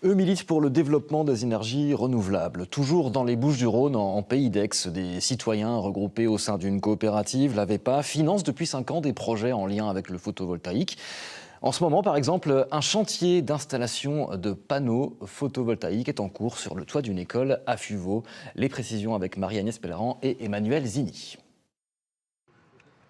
Eux militent pour le développement des énergies renouvelables. Toujours dans les Bouches-du-Rhône, en Pays d'Aix, des citoyens regroupés au sein d'une coopérative, la VEPA, financent depuis 5 ans des projets en lien avec le photovoltaïque. En ce moment, par exemple, un chantier d'installation de panneaux photovoltaïques est en cours sur le toit d'une école à Fuveau. Les précisions avec Marie-Agnès Pelleran et Emmanuel Zini.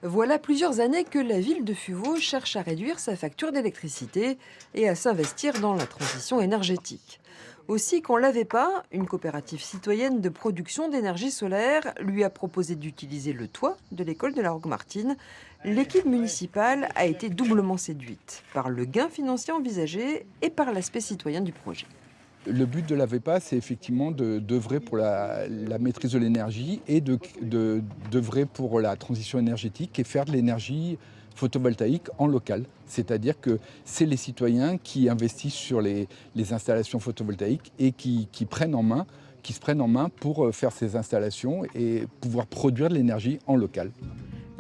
Voilà plusieurs années que la ville de Fuveau cherche à réduire sa facture d'électricité et à s'investir dans la transition énergétique. Aussi, quand l'avait pas, une coopérative citoyenne de production d'énergie solaire lui a proposé d'utiliser le toit de l'école de la Roque-Martine. L'équipe municipale a été doublement séduite par le gain financier envisagé et par l'aspect citoyen du projet. Le but de la VEPA, c'est effectivement d'œuvrer pour la maîtrise de l'énergie et d'œuvrer pour la transition énergétique et faire de l'énergie photovoltaïque en local. C'est-à-dire que c'est les citoyens qui investissent sur les installations photovoltaïques et qui se prennent en main pour faire ces installations et pouvoir produire de l'énergie en local.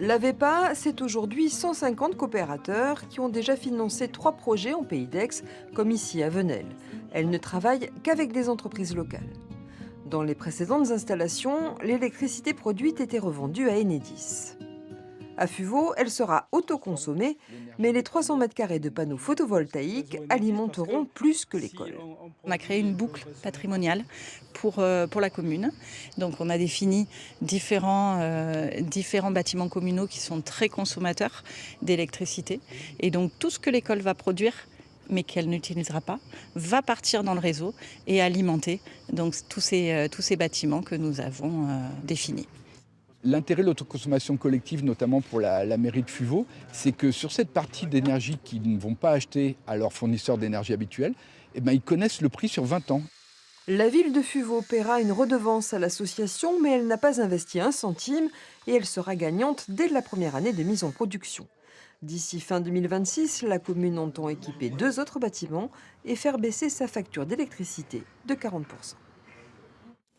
L'AVEPA, c'est aujourd'hui 150 coopérateurs qui ont déjà financé 3 projets en Pays d'Aix, comme ici à Venelle. Elle ne travaille qu'avec des entreprises locales. Dans les précédentes installations, l'électricité produite était revendue à Enedis. À Fuveau, elle sera autoconsommée, mais les 300 mètres carrés de panneaux photovoltaïques alimenteront plus que l'école. On a créé une boucle patrimoniale pour la commune. Donc on a défini différents bâtiments communaux qui sont très consommateurs d'électricité. Et donc tout ce que l'école va produire, mais qu'elle n'utilisera pas, va partir dans le réseau et alimenter donc, tous ces bâtiments que nous avons définis. L'intérêt de l'autoconsommation collective, notamment pour la mairie de Fuveau, c'est que sur cette partie d'énergie qu'ils ne vont pas acheter à leurs fournisseurs d'énergie habituels, eh ben, ils connaissent le prix sur 20 ans. La ville de Fuveau paiera une redevance à l'association, mais elle n'a pas investi un centime et elle sera gagnante dès la première année de mise en production. D'ici fin 2026, la commune entend équiper 2 autres bâtiments et faire baisser sa facture d'électricité de 40%.